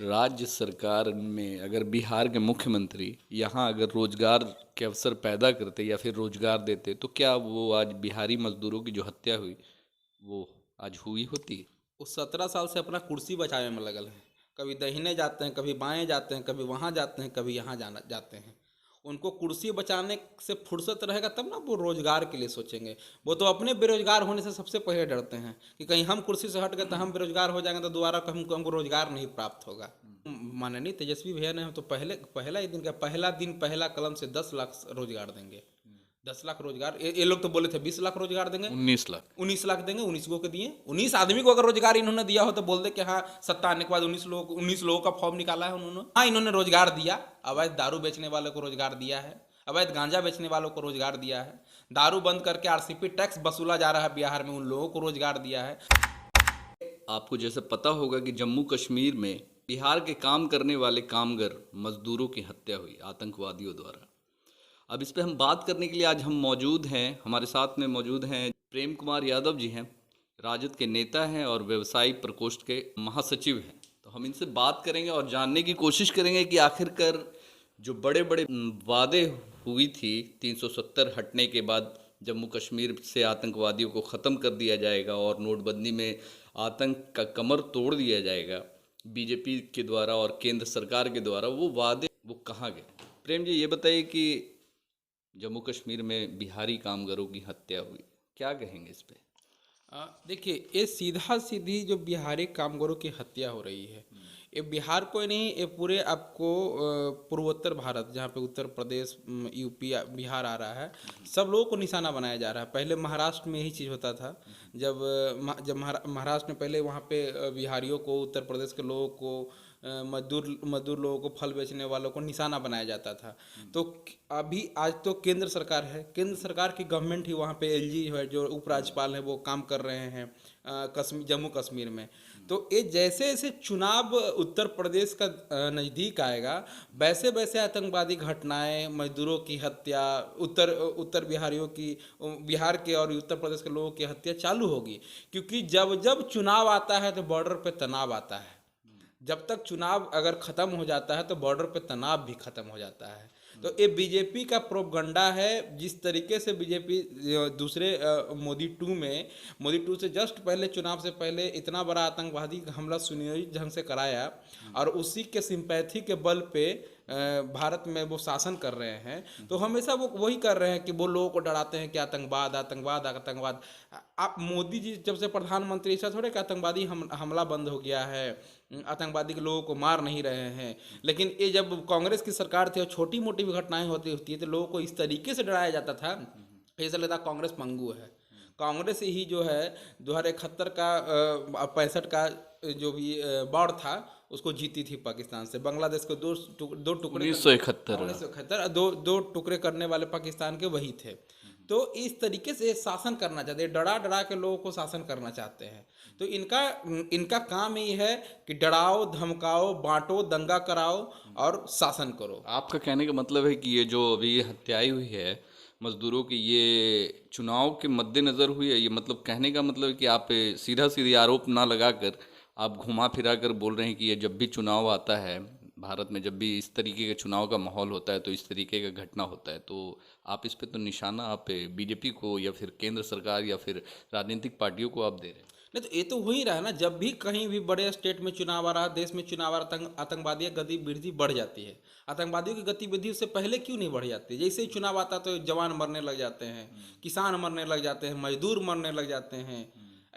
राज्य सरकार में अगर बिहार के मुख्यमंत्री यहाँ अगर रोजगार के अवसर पैदा करते या फिर रोजगार देते तो क्या वो आज बिहारी मजदूरों की जो हत्या हुई वो आज हुई होती? वो 17 साल से अपना कुर्सी बचावे में लगल हैं। कभी दाहिने जाते हैं, कभी बाएं जाते हैं, कभी वहाँ जाते हैं, कभी यहाँ जाना जाते हैं। उनको कुर्सी बचाने से फुर्सत रहेगा तब ना वो रोजगार के लिए सोचेंगे। वो तो अपने बेरोजगार होने से सबसे पहले डरते हैं कि कहीं हम कुर्सी से हट गए तो हम बेरोजगार हो जाएंगे, तो दोबारा हमको रोजगार नहीं प्राप्त होगा। माननीय तेजस्वी भैया ने हम तो पहला ही दिन का पहला दिन पहला कलम से 10 लाख रोजगार देंगे। 10 लाख रोजगार, ये लोग तो बोले थे 20 लाख रोजगार देंगे। 19 लाख। 19 लाख देंगे, 19 गो के दिए। 19 आदमी को अगर रोजगार इन्होंने दिया हो तो बोल दे कि हाँ, सत्ता आने के बाद 19 लोगों का फॉर्म निकाला है उन्होंने। हाँ, इन्होंने रोजगार दिया। अवैध दारू बेचने वाले को रोजगार दिया है, अवैध गांजा बेचने वालों को रोजगार दिया है, दारू बंद करके आरसीपी टैक्स वसूला जा रहा है बिहार में, उन लोगों को रोजगार दिया है। आपको जैसे पता होगा कि जम्मू कश्मीर में बिहार के काम करने वाले कामगर मजदूरों की हत्या हुई आतंकवादियों द्वारा। अब इस पे हम बात करने के लिए आज हम मौजूद हैं, हमारे साथ में मौजूद हैं प्रेम कुमार यादव जी हैं, राजद के नेता हैं और व्यवसायी प्रकोष्ठ के महासचिव हैं। तो हम इनसे बात करेंगे और जानने की कोशिश करेंगे कि आखिरकार जो बड़े बड़े वादे हुई थी 370 हटने के बाद जम्मू कश्मीर से आतंकवादियों को ख़त्म कर दिया जाएगा और नोटबंदी में आतंक का कमर तोड़ दिया जाएगा बीजेपी के द्वारा और केंद्र सरकार के द्वारा, वो वादे वो कहाँ गए? प्रेम जी, ये बताइए कि जम्मू कश्मीर में बिहारी कामगारों की हत्या हुई, क्या कहेंगे इस पे? देखिए, ये सीधा सीधी जो बिहारी कामगारों की हत्या हो रही है, ये बिहार को ही नहीं, ये पूरे आपको पूर्वोत्तर भारत, जहाँ पे उत्तर प्रदेश, यूपी, बिहार आ रहा है, सब लोगों को निशाना बनाया जा रहा है। पहले महाराष्ट्र में यही चीज़ होता था। जब महाराष्ट्र में पहले वहाँ पे बिहारियों को, उत्तर प्रदेश के लोगों को, मजदूर मजदूर लोगों को, फल बेचने वालों को निशाना बनाया जाता था। तो अभी आज तो केंद्र सरकार है, केंद्र सरकार की गवर्नमेंट ही वहाँ पे एलजी है, जो उपराज्यपाल है, वो काम कर रहे हैं जम्मू कश्मीर में। तो ये जैसे जैसे चुनाव उत्तर प्रदेश का नज़दीक आएगा, वैसे वैसे आतंकवादी घटनाएं, मजदूरों की हत्या, उत्तर बिहारियों की, बिहार के और उत्तर प्रदेश के लोगों की हत्या चालू होगी। क्योंकि जब जब चुनाव आता है तो बॉर्डर पे तनाव आता है। जब तक चुनाव अगर ख़त्म हो जाता है तो बॉर्डर पे तनाव भी ख़त्म हो जाता है। तो ये बीजेपी का प्रोपगंडा है। जिस तरीके से बीजेपी दूसरे मोदी टू से जस्ट पहले, चुनाव से पहले इतना बड़ा आतंकवादी हमला सुनियोजित ढंग से कराया और उसी के सिंपैथी के बल पे भारत में वो शासन कर रहे हैं। तो हमेशा वो वही कर रहे हैं कि वो लोगों को डराते हैं कि आतंकवाद आतंकवाद आतंकवाद। आप मोदी जी जब से प्रधानमंत्री, ऐसा थोड़े कि आतंकवादी हमला बंद हो गया है, आतंकवादी के लोगों को मार नहीं रहे हैं। लेकिन ये जब कांग्रेस की सरकार थी और छोटी मोटी भी घटनाएं होती है तो लोगों को इस तरीके से डराया जाता था, ऐसा लगता कांग्रेस पंगु है। कांग्रेस ही जो है 2071 का 65 का जो भी बाढ़ था उसको जीती थी पाकिस्तान से। बांग्लादेश को दो टुकड़े, 1971 दो टुकड़े करने वाले पाकिस्तान के वही थे। तो इस तरीके से शासन करना चाहते हैं, डरा डरा के लोगों को शासन करना चाहते हैं। तो इनका काम ही है कि डराओ, धमकाओ, बांटो, दंगा कराओ और शासन करो। आपका कहने का मतलब है कि ये जो अभी हत्याएं हुई है मजदूरों की, ये चुनाव के मद्देनज़र हुई है? ये मतलब कहने का मतलब है कि आप सीधा सीधी आरोप ना लगाकर आप घुमा फिरा कर बोल रहे हैं कि ये जब भी चुनाव आता है भारत में, जब भी इस तरीके का चुनाव का माहौल होता है तो इस तरीके का घटना होता है, तो आप इस पे तो निशाना आप बीजेपी को या फिर केंद्र सरकार या फिर राजनीतिक पार्टियों को आप दे रहे हैं। नहीं, तो ये तो हो ही रहा है ना। जब भी कहीं भी बड़े स्टेट में चुनाव आ रहा है, देश में चुनाव आ रहा है, आतंकवादी गतिविधि बढ़ जाती है। आतंकवादियों की गतिविधि उससे पहले क्यों नहीं बढ़ जाती? जैसे ही चुनाव आता तो जवान मरने लग जाते हैं, किसान मरने लग जाते हैं, मजदूर मरने लग जाते हैं।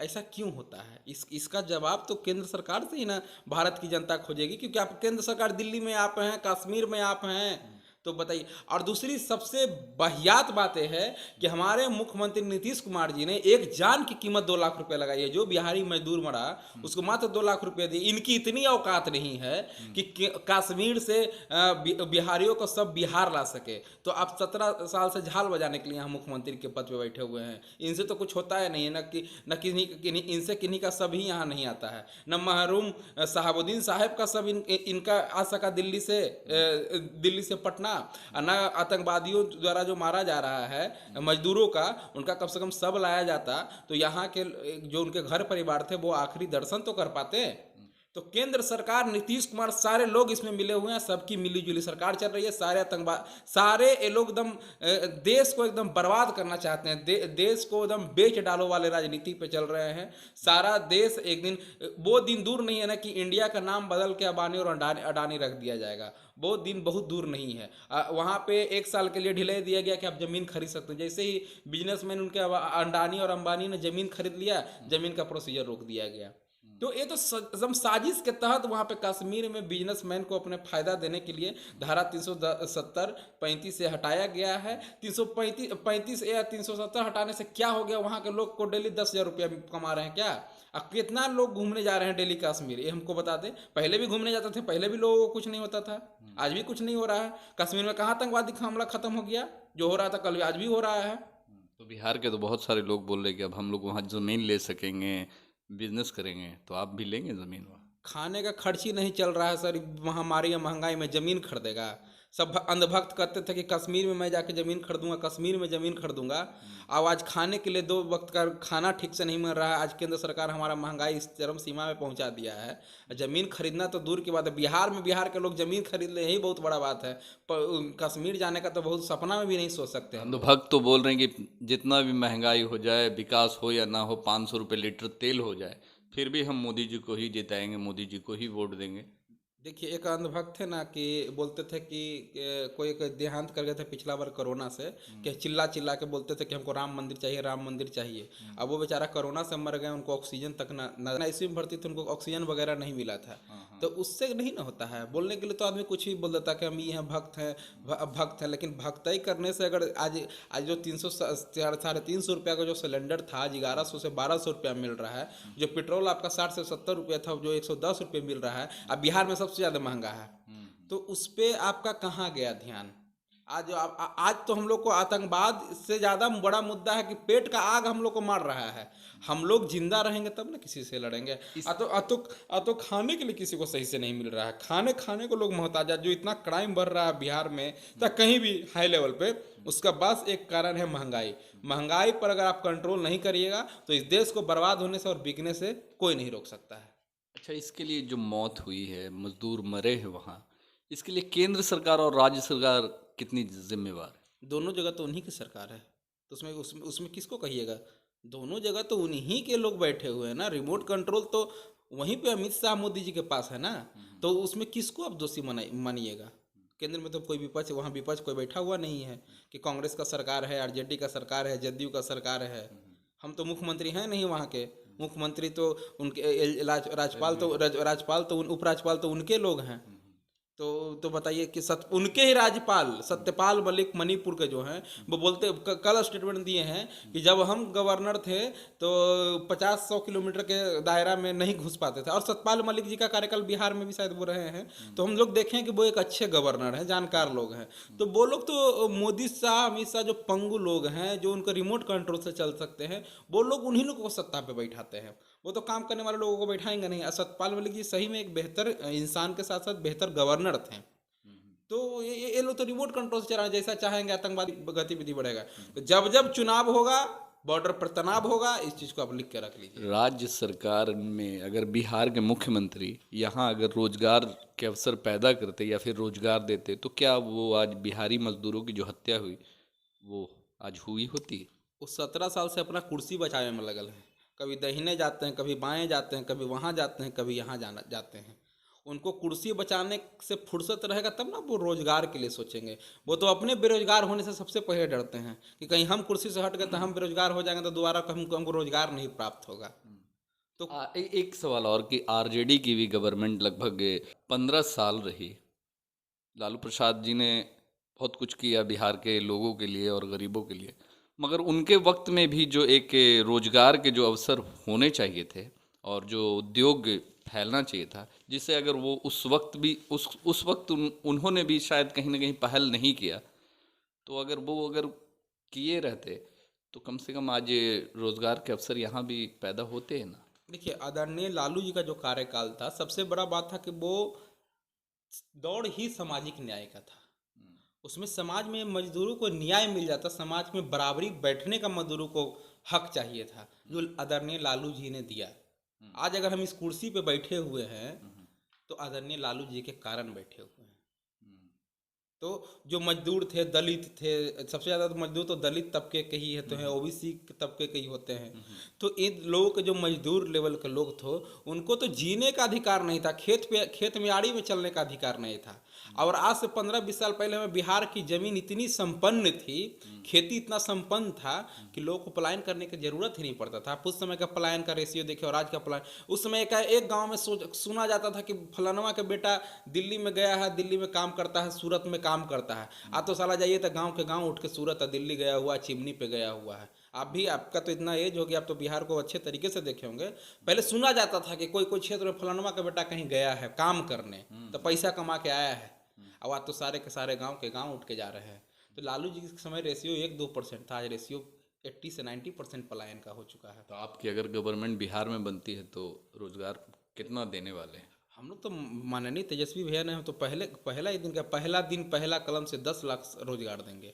ऐसा क्यों होता है? इसका जवाब तो केंद्र सरकार से ही ना भारत की जनता खोजेगी। क्योंकि आप केंद्र सरकार, दिल्ली में आप हैं, कश्मीर में आप हैं, तो बताइए। और दूसरी सबसे वाहियात बात यह है कि हमारे मुख्यमंत्री नीतीश कुमार जी ने एक जान की कीमत 2 लाख रुपए लगाई है। जो बिहारी मजदूर मरा उसको मात्र 2 लाख रुपए दिए। इनकी इतनी औकात नहीं है कि कश्मीर से बिहारियों को सब बिहार ला सके। तो आप 17 साल से झाल बजाने के लिए यहाँ मुख्यमंत्री के पद पे बैठे हुए हैं। इनसे तो कुछ होता है नहीं, न किन्हीं इनसे किन्हीं का सब ही यहाँ नहीं आता है। न महरूम शहाबुद्दीन साहब का सब इनका आ सका दिल्ली से पटना। न आतंकवादियों द्वारा जो मारा जा रहा है मजदूरों का, उनका कम से कम सब लाया जाता तो यहाँ के जो उनके घर परिवार थे वो आखिरी दर्शन तो कर पाते। तो केंद्र सरकार, नीतीश कुमार, सारे लोग इसमें मिले हुए हैं, सबकी मिलीजुली सरकार चल रही है। सारे आतंकवाद, सारे ये लोग एकदम देश को एकदम बर्बाद करना चाहते हैं, देश को एकदम बेच डालो वाले राजनीति पे चल रहे हैं। सारा देश एक दिन, वो दिन दूर नहीं है ना कि इंडिया का नाम बदल के अंबानी और अडानी रख दिया जाएगा। वो दिन बहुत दूर नहीं है। वहाँ पे 1 साल के लिए ढिलाई दिया गया कि आप जमीन खरीद सकते हैं। जैसे ही बिजनेसमैन उनके अडानी और अंबानी ने जमीन खरीद लिया, जमीन का प्रोसीजर रोक दिया गया। तो ये तो एकदम साजिश के तहत वहाँ पे कश्मीर में बिजनेसमैन को अपने फायदा देने के लिए धारा 370-35 से हटाया गया है। 335 या 370 हटाने से क्या हो गया? वहाँ के लोग को डेली 10,000 रुपया कमा रहे हैं क्या? अब कितना लोग घूमने जा रहे हैं डेली कश्मीर, ये हमको बता दें। पहले भी घूमने जाते थे, पहले भी लोगों को कुछ नहीं होता था, आज भी कुछ नहीं हो रहा है। कश्मीर में कहाँ आतंकवादी हमला खत्म हो गया? जो हो रहा था कल, आज भी हो रहा है। तो बिहार के तो बहुत सारे लोग बोल रहे हैं कि अब हम लोग वहाँ ज़मीन ले सकेंगे, बिजनेस करेंगे, तो आप भी लेंगे ज़मीन वहाँ? खाने का खर्च ही नहीं चल रहा है सर। महामारी या महंगाई में ज़मीन खरीदेगा? सब अंधभक्त कहते थे कि कश्मीर में मैं जाके ज़मीन खरीदूंगा, कश्मीर में ज़मीन खरीदूंगा। अब आज खाने के लिए 2 वक्त का खाना ठीक से नहीं मिल रहा है। आज केंद्र सरकार हमारा महंगाई इस चरम सीमा में पहुंचा दिया है। ज़मीन खरीदना तो दूर की बात है, बिहार के लोग ज़मीन खरीद ले, यही बहुत बड़ा बात है। कश्मीर जाने का तो बहुत सपना में भी नहीं सोच सकते हम। अंधभक्त तो बोल रहे हैं कि जितना भी महंगाई हो जाए, विकास हो या ना हो, 500 रुपये लीटर तेल हो जाए, फिर भी हम मोदी जी को ही जिताएंगे, मोदी जी को ही वोट देंगे। देखिए, एक अंधभक्त थे ना कि बोलते थे कि कोई देहांत कर गए थे पिछला बार कोरोना से, कि चिल्ला चिल्ला के बोलते थे कि हमको राम मंदिर चाहिए, राम मंदिर चाहिए। अब वो बेचारा कोरोना से मर गए, उनको ऑक्सीजन तक ना आईसीयू में भर्ती थे, उनको ऑक्सीजन वगैरह नहीं मिला था। तो उससे नहीं ना होता है। बोलने के लिए तो आदमी कुछ भी बोल देता कि हम ये हैं, भक्त हैं। लेकिन भक्ताई करने से अगर आज जो 300-350 रुपया का जो सिलेंडर था, आज 1100 से 1200 रुपया मिल रहा है। जो पेट्रोल आपका 60 से 70 रुपया था, जो 110 रुपये मिल रहा है। अब बिहार में सबसे ज़्यादा महंगा है। तो उस पे आपका कहाँ गया ध्यान? आज तो हम लोग को आतंकवाद से ज़्यादा बड़ा मुद्दा है कि पेट का आग हम लोग को मार रहा है। हम लोग जिंदा रहेंगे तब ना किसी से लड़ेंगे। तो खाने के लिए किसी को सही से नहीं मिल रहा है। खाने को लोग मोहताज है। जो इतना क्राइम बढ़ रहा है बिहार में, तो कहीं भी हाई लेवल पे, उसका बस एक कारण है महंगाई। महंगाई पर अगर आप कंट्रोल नहीं करिएगा तो इस देश को बर्बाद होने से और बिकने से कोई नहीं रोक सकता है। अच्छा, इसके लिए जो मौत हुई है, मजदूर मरे हैं वहाँ, इसके लिए केंद्र सरकार और राज्य सरकार कितनी जिम्मेवार है? दोनों जगह तो उन्हीं की सरकार है। तो उसमें किसको कहिएगा? दोनों जगह तो उन्हीं के लोग बैठे हुए हैं ना। रिमोट कंट्रोल तो वहीं पे अमित शाह मोदी जी के पास है ना। तो उसमें किसको आप दोषी मानिएगा? केंद्र में तो कोई विपक्ष, वहाँ विपक्ष कोई बैठा हुआ नहीं है कि कांग्रेस का सरकार है, आरजेडी का सरकार है, जदयू का सरकार है। हम तो मुख्यमंत्री हैं नहीं वहाँ के। मुख्यमंत्री तो उनके राज्यपाल तो उपराज्यपाल तो उनके लोग हैं। तो बताइए कि उनके ही राज्यपाल सत्यपाल मलिक मणिपुर के जो हैं, वो बोलते कल स्टेटमेंट दिए हैं कि जब हम गवर्नर थे तो 50-100 किलोमीटर के दायरा में नहीं घुस पाते थे। और सत्यपाल मलिक जी का कार्यकाल बिहार में भी शायद वो रहे हैं। तो हम लोग देखें कि वो एक अच्छे गवर्नर हैं, जानकार लोग हैं। तो वो लोग तो मोदी शाह, अमित शाह, जो पंगु लोग हैं, जो उनको रिमोट कंट्रोल से चल सकते हैं, वो लोग उन्हीं लोगों को सत्ता पे बैठाते हैं। वो तो काम करने वाले लोगों को बैठाएंगे नहीं। सत्यपाल मलिक जी सही में एक बेहतर इंसान के साथ साथ बेहतर गवर्नर थे। तो ये लोग तो रिमोट कंट्रोल से चला, जैसा चाहेंगे आतंकवादी गतिविधि बढ़ेगा। तो जब जब चुनाव होगा, बॉर्डर पर तनाव होगा, इस चीज़ को आप लिख के रख लीजिए। राज्य सरकार में अगर बिहार के मुख्यमंत्री यहाँ अगर रोजगार के अवसर पैदा करते या फिर रोजगार देते, तो क्या वो आज बिहारी मजदूरों की जो हत्या हुई वो आज हुई होती? वो 17 साल से अपना कुर्सी बचाने में लगल है। कभी दाहिने जाते हैं, कभी बाएं जाते हैं, कभी वहाँ जाते हैं, कभी यहाँ जाते हैं। उनको कुर्सी बचाने से फुर्सत रहेगा तब ना वो रोजगार के लिए सोचेंगे। वो तो अपने बेरोजगार होने से सबसे पहले डरते हैं कि कहीं हम कुर्सी से हट गए तो हम बेरोजगार हो जाएंगे, तो दोबारा हमको रोजगार नहीं प्राप्त होगा। तो एक सवाल और कि आरजेडी की भी गवर्नमेंट लगभग 15 साल रही। लालू प्रसाद जी ने बहुत कुछ किया बिहार के लोगों के लिए और गरीबों के लिए, मगर उनके वक्त में भी जो एक रोजगार के जो अवसर होने चाहिए थे और जो उद्योग फैलना चाहिए था, जिससे अगर वो उस वक्त भी उस वक्त उन्होंने भी शायद कहीं ना कहीं पहल नहीं किया, तो अगर किए रहते तो कम से कम आज रोजगार के अवसर यहाँ भी पैदा होते हैं ना। देखिए, आदरणीय लालू जी का जो कार्यकाल था, सबसे बड़ा बात था कि वो दौड़ ही सामाजिक न्याय का था। उसमें समाज में मजदूरों को न्याय मिल जाता, समाज में बराबरी बैठने का मजदूरों को हक चाहिए था, जो आदरणीय लालू जी ने दिया। आज अगर हम इस कुर्सी पे बैठे हुए हैं तो आदरणीय लालू जी के कारण बैठे हुए हैं। तो जो मजदूर थे, दलित थे, सबसे ज़्यादा तो मजदूर तो दलित तबके के ही तो हैं, ओबीसी तबके के ही होते हैं। तो इन लोगों के जो मजदूर लेवल के लोग थे, उनको तो जीने का अधिकार नहीं था, खेत मेयाड़ी में चलने का अधिकार नहीं था। और आज से 15-20 साल पहले में बिहार की ज़मीन इतनी संपन्न थी, खेती इतना संपन्न था कि लोगों को पलायन करने की ज़रूरत ही नहीं पड़ता था। उस समय का पलायन का रेशियो देखे और आज का पलायन, उस समय का एक गांव में सुना जाता था कि फलानवा का बेटा दिल्ली में गया है, दिल्ली में काम करता है, सूरत में काम करता है। आज तो साला जाइए तो गांव के गांव उठ के सूरत है, दिल्ली गया हुआ, चिमनी पे गया हुआ है। आप भी, आपका तो इतना एज हो गया, आप तो बिहार को अच्छे तरीके से देखे होंगे। पहले सुना जाता था कि कोई कोई क्षेत्र में फलानवा का बेटा कहीं गया है काम करने, तो पैसा कमा के आया है। अब आज तो सारे के सारे गांव के गांव उठ के जा रहे हैं। तो लालू जी के समय रेशियो 1-2% था, आज रेशियो 80 से 90% पलायन का हो चुका है। तो आपकी अगर गवर्नमेंट बिहार में बनती है तो रोजगार कितना देने वाले हैं? हम लोग तो माननीय तेजस्वी भैया ने, हम तो पहला दिन पहला कलम से 10 लाख रोजगार देंगे।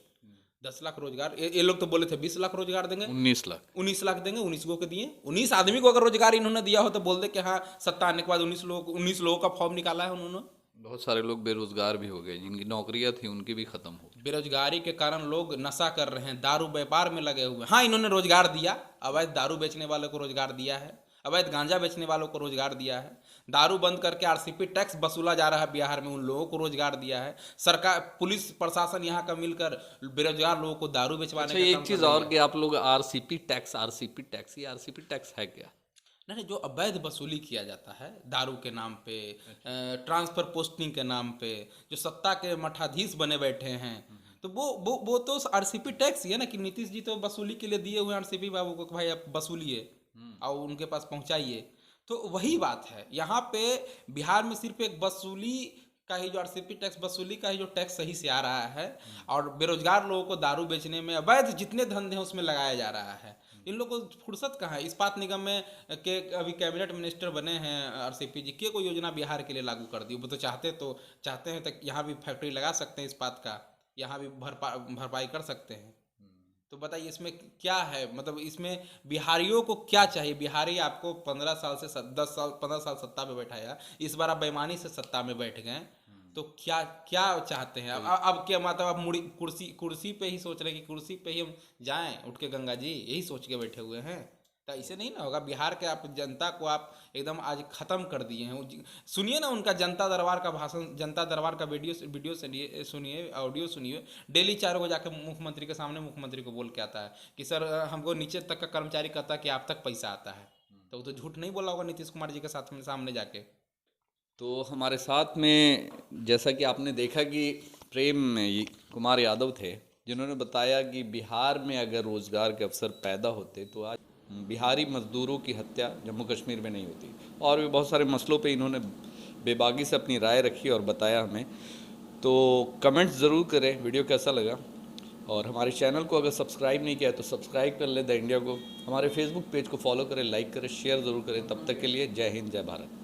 10 लाख रोजगार, ये लोग तो बोले थे 20 लाख रोजगार देंगे, 19 लाख देंगे। 19 को के दिए, 19 आदमी को अगर रोजगार इन्होंने दिया हो तो बोल दे कि हाँ, सत्ता आने के बाद 19 लोगों का फॉर्म निकाला है उन्होंने। बहुत सारे लोग बेरोजगार भी हो गए, जिनकी नौकरियां थी उनकी भी खत्म हो गई। बेरोजगारी के कारण लोग नशा कर रहे हैं, दारू व्यापार में लगे हुए हैं। हाँ, इन्होंने रोजगार दिया, अवैध दारू बेचने वालों को रोजगार दिया है, अवैध गांजा बेचने वालों को रोजगार दिया है, दारू बंद करके आरसीपी टैक्स वसूला जा रहा है बिहार में, उन लोगों को रोजगार दिया है। सरकार, पुलिस प्रशासन यहाँ का मिलकर बेरोजगार लोगों को दारू बेचवाने का एक काम चीज कर रही और है। कि आप लोग आरसीपी टैक्स, ये आरसीपी टैक्स है क्या? नहीं, जो अवैध वसूली किया जाता है दारू के नाम पे, ट्रांसफर पोस्टिंग के नाम पे, जो सत्ता के मठाधीश बने बैठे हैं, तो वो तो आरसीपी टैक्स ही है ना। कि नीतीश जी तो वसूली के लिए दिए हुए आरसीपी बाबू को कि भाई आप वसूलिए और उनके पास पहुंचाइए। तो वही बात है यहाँ पे बिहार में, सिर्फ एक वसूली का ही, जो आरसीपी टैक्स वसूली का ही जो टैक्स सही से आ रहा है, और बेरोजगार लोगों को दारू बेचने में, अवैध जितने धंधे हैं उसमें लगाया जा रहा है। इन लोगों को फुर्सत कहाँ है? इस्पात निगम में के अभी कैबिनेट मिनिस्टर बने हैं आरसीपी जी, के कोई योजना बिहार के लिए लागू कर दी? वो तो चाहते हैं तो यहाँ भी फैक्ट्री लगा सकते हैं इस्पात का, यहाँ भी भरपाई कर सकते हैं। तो बताइए इसमें क्या है? मतलब इसमें बिहारियों को क्या चाहिए? बिहारी आपको 15 साल से 15 साल सत्ता में बैठाया, इस बार आप बेईमानी से सत्ता में बैठ गए, तो क्या क्या चाहते हैं? अब क्या मतलब आप मुड़ी कुर्सी पे ही सोच रहे हैं कि कुर्सी पे ही हम जाएं उठ के गंगा जी, यही सोच के बैठे हुए हैं? तो ऐसे नहीं ना होगा। बिहार के आप जनता को आप एकदम आज ख़त्म कर दिए हैं। सुनिए ना उनका जनता दरबार का भाषण, जनता दरबार का वीडियो सुनिए, ऑडियो सुनिए। डेली 4 बजे जाके मुख्यमंत्री के सामने मुख्यमंत्री को बोल के आता है कि सर हमको नीचे तक का कर्मचारी कहता है कि आप तक पैसा आता है। तो वो तो झूठ नहीं बोला होगा नीतीश कुमार जी के साथ में सामने जाके। तो हमारे साथ में, जैसा कि आपने देखा कि प्रेम कुमार यादव थे, जिन्होंने बताया कि बिहार में अगर रोज़गार के अवसर पैदा होते तो आज बिहारी मजदूरों की हत्या जम्मू कश्मीर में नहीं होती। और भी बहुत सारे मसलों पे इन्होंने बेबाकी से अपनी राय रखी और बताया हमें। तो कमेंट्स ज़रूर करें वीडियो कैसा लगा, और हमारे चैनल को अगर सब्सक्राइब नहीं किया है तो सब्सक्राइब कर लें द इंडिया को। हमारे फेसबुक पेज को फॉलो करें, लाइक करें, शेयर ज़रूर करें। तब तक के लिए जय हिंद, जय भारत।